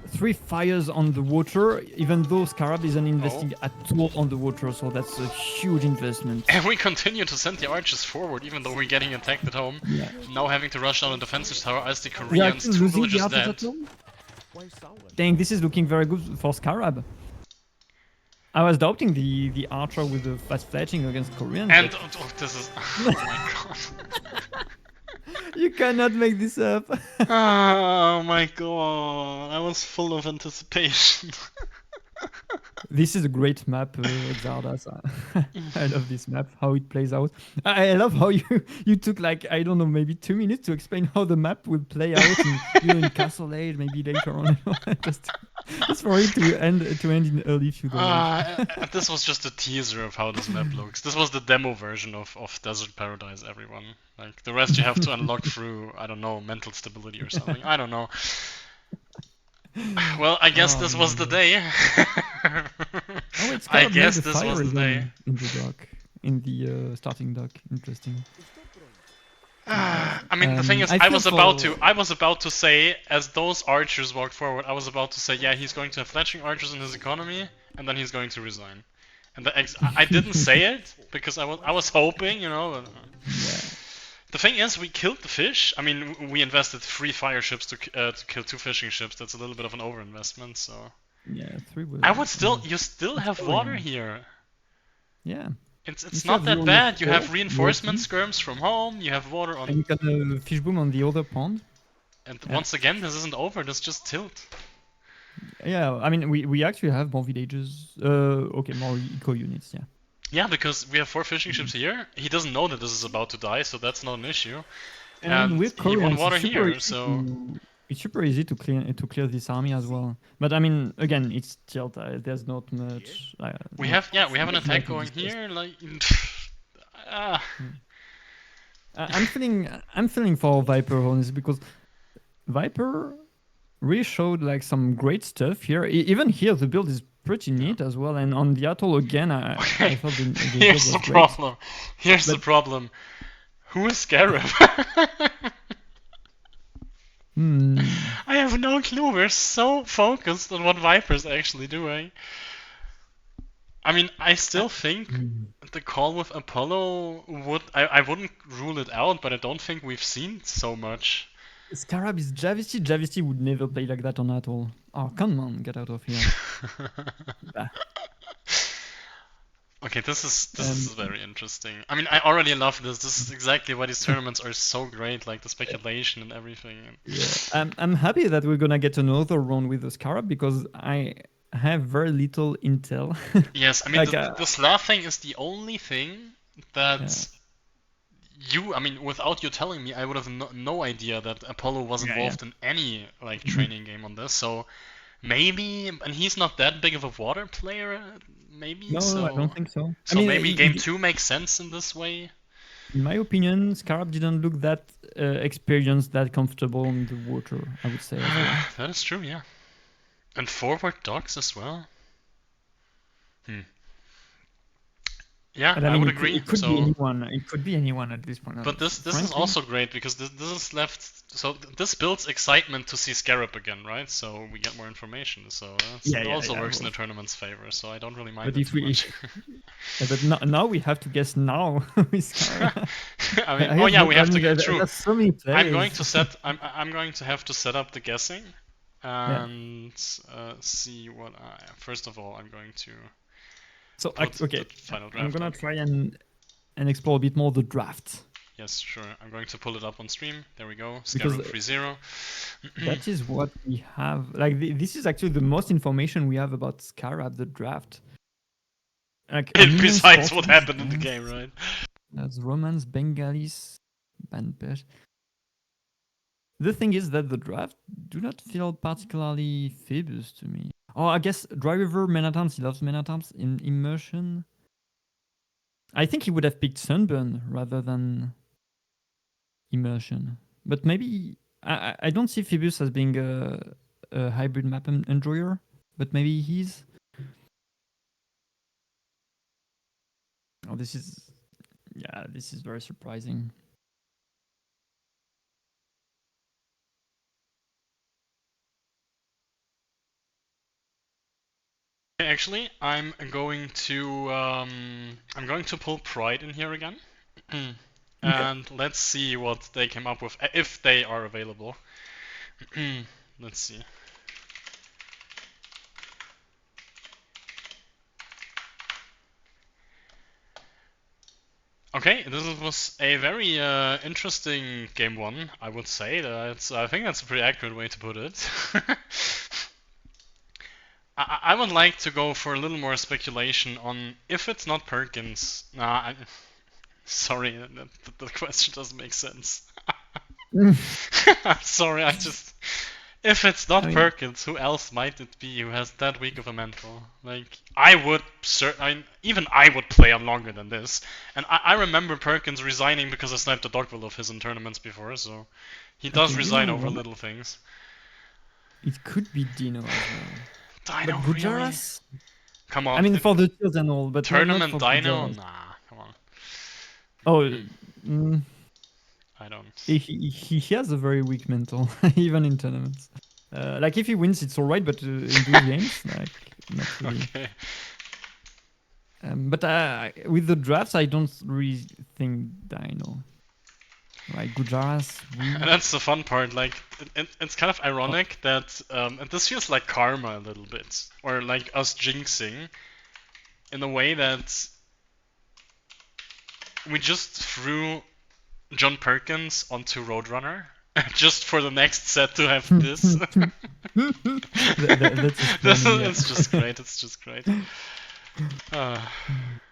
Speaker 2: Three fires on the water, even though Scarab isn't investing at all on the water, so that's a huge investment.
Speaker 1: And we continue to send the archers forward, even though we're getting attacked at home. Yeah. Now having to rush down a defensive tower as the Koreans, 2 villagers dead.
Speaker 2: Dang, this is looking very good for Scarab. I was doubting the archer with the fast fletching against Koreans.
Speaker 1: And this is... Oh my god.
Speaker 2: You cannot make this up.
Speaker 1: Oh my god, I was full of anticipation.
Speaker 2: This is a great map, Zardas. I love this map, how it plays out. I love how you took like, I don't know, maybe 2 minutes to explain how the map will play out in Castle Age, maybe later on. Just for it to end in early feudal age.
Speaker 1: This was just a teaser of how this map looks. This was the demo version of Desert Paradise, everyone. Like, the rest you have to unlock through, I don't know, mental stability or something. I don't know. Well, I guess this was the day. I guess this was the day.
Speaker 2: In the dock, in the starting dock. Interesting.
Speaker 1: I mean, the thing is, I was about to say, as those archers walked forward, I was about to say, yeah, he's going to have fletching archers in his economy, and then he's going to resign. And I didn't say it because I was hoping, you know. But,
Speaker 2: yeah.
Speaker 1: The thing is, we killed the fish. I mean, we invested 3 fire ships to kill 2 fishing ships. That's a little bit of an overinvestment, so...
Speaker 2: Yeah, 3 would...
Speaker 1: I would still... You still have water here.
Speaker 2: Yeah.
Speaker 1: It's not that bad. You have reinforcement skirms from home, you have water on...
Speaker 2: And you got a fish boom on the other pond.
Speaker 1: And once again, this isn't over, this just tilt.
Speaker 2: Yeah, I mean, we actually have more villages. Okay, more eco units, yeah.
Speaker 1: Yeah, because we have 4 fishing ships here. He doesn't know that this is about to die, so that's not an issue.
Speaker 2: And with
Speaker 1: he won water here, so...
Speaker 2: It's super easy to clear this army as well. But I mean, again, it's tilt. There's not much...
Speaker 1: we have an attack going here, like...
Speaker 2: I'm feeling for Viper, honestly, because Viper really showed like some great stuff here. Even here, the build is pretty neat as well. And on the atoll again, I thought the
Speaker 1: here's the problem. Here's the problem. Who is Scarab? I have no clue. We're so focused on what Viper's actually doing. I mean, I still think the call with Apollo would... I wouldn't rule it out, but I don't think we've seen so much.
Speaker 2: Scarab is Javisty. Javisty would never play like that on Atoll. Oh, come on, get out of here.
Speaker 1: Okay, this is very interesting. I mean, I already love this. This is exactly why these tournaments are so great, like the speculation and everything.
Speaker 2: Yeah, I'm happy that we're gonna get another round with the Scarab because I have very little intel.
Speaker 1: Yes, I mean, like, the Slav thing is the only thing that I mean, without you telling me, I would have no idea that Apollo was involved in any like training game on this. So maybe, and he's not that big of a water player. Maybe.
Speaker 2: No, I don't think so.
Speaker 1: So I mean, maybe game 2 makes sense in this way.
Speaker 2: In my opinion, Scarab didn't look that experienced, that comfortable on the water, I would say.
Speaker 1: That is true, yeah. And forward docks as well. Yeah,
Speaker 2: But I
Speaker 1: I
Speaker 2: mean,
Speaker 1: would
Speaker 2: it
Speaker 1: agree.
Speaker 2: could be
Speaker 1: So,
Speaker 2: anyone. It could be anyone at this point.
Speaker 1: but this is
Speaker 2: Frankly,
Speaker 1: also great because this is left. So this builds excitement to see Scarab again, right? So we get more information. So it also
Speaker 2: yeah.
Speaker 1: works in the tournament's favor. So I don't really mind
Speaker 2: But
Speaker 1: it
Speaker 2: if
Speaker 1: too
Speaker 2: we,
Speaker 1: much.
Speaker 2: yeah, but now we have to guess now with Scarab.
Speaker 1: I mean,
Speaker 2: I
Speaker 1: oh
Speaker 2: have
Speaker 1: yeah,
Speaker 2: no,
Speaker 1: we
Speaker 2: I
Speaker 1: have to
Speaker 2: mean,
Speaker 1: get true.
Speaker 2: there's so many players.
Speaker 1: I'm going to have to set up the guessing
Speaker 2: Yeah.
Speaker 1: and see what I. First of all, I'm going to
Speaker 2: So
Speaker 1: put the
Speaker 2: okay,
Speaker 1: final
Speaker 2: I'm
Speaker 1: draft
Speaker 2: gonna
Speaker 1: up.
Speaker 2: try and explore a bit more the draft.
Speaker 1: Yes, sure. I'm going to pull it up on stream. There we go.
Speaker 2: Because
Speaker 1: Scarab 3-0.
Speaker 2: that is what we have. Like this is actually the most information we have about Scarab, the draft. Like
Speaker 1: Besides what happened in the game, right?
Speaker 2: There's Romans, Bengalis, Banpesh. The thing is that the draft do not feel particularly Phoebus to me. Oh, I guess Dry River Menatams, he loves Menatams in Immersion. I think he would have picked Sunburn rather than Immersion. But maybe I don't see Phoebus as being a hybrid map enjoyer, but maybe he's. Oh, this is very surprising.
Speaker 1: Actually, I'm going to pull Pride in here again. And let's see what they came up with, if they are available. Let's see. Okay, this was a very interesting game one, I would say. I think that's a pretty accurate way to put it. I would like to go for a little more speculation on if it's not Perkins. Sorry, the question doesn't make sense. I'm sorry, if it's not Perkins, who else might it be who has that weak of a mental? Like, even I would play on longer than this. And I remember Perkins resigning because I sniped a dogville of his in tournaments before, so he does resign over little things.
Speaker 2: It could be Dino as well.
Speaker 1: Dino,
Speaker 2: but Gujaras?
Speaker 1: Really? Come on.
Speaker 2: I mean, for the tiers and all, but
Speaker 1: tournament
Speaker 2: not for
Speaker 1: Dino?
Speaker 2: Gujaras.
Speaker 1: Nah, come on.
Speaker 2: Oh,
Speaker 1: I don't.
Speaker 2: He has a very weak mental, even in tournaments. Like if he wins, it's alright, but in those games, like not really.
Speaker 1: Okay.
Speaker 2: But with the drafts, I don't really think Dino. Like Gujaras.
Speaker 1: And that's the fun part. Like it's kind of ironic that and this feels like karma a little bit, or like us jinxing, in a way that we just threw John Perkins onto Roadrunner just for the next set to have this. It's just great. It's just great.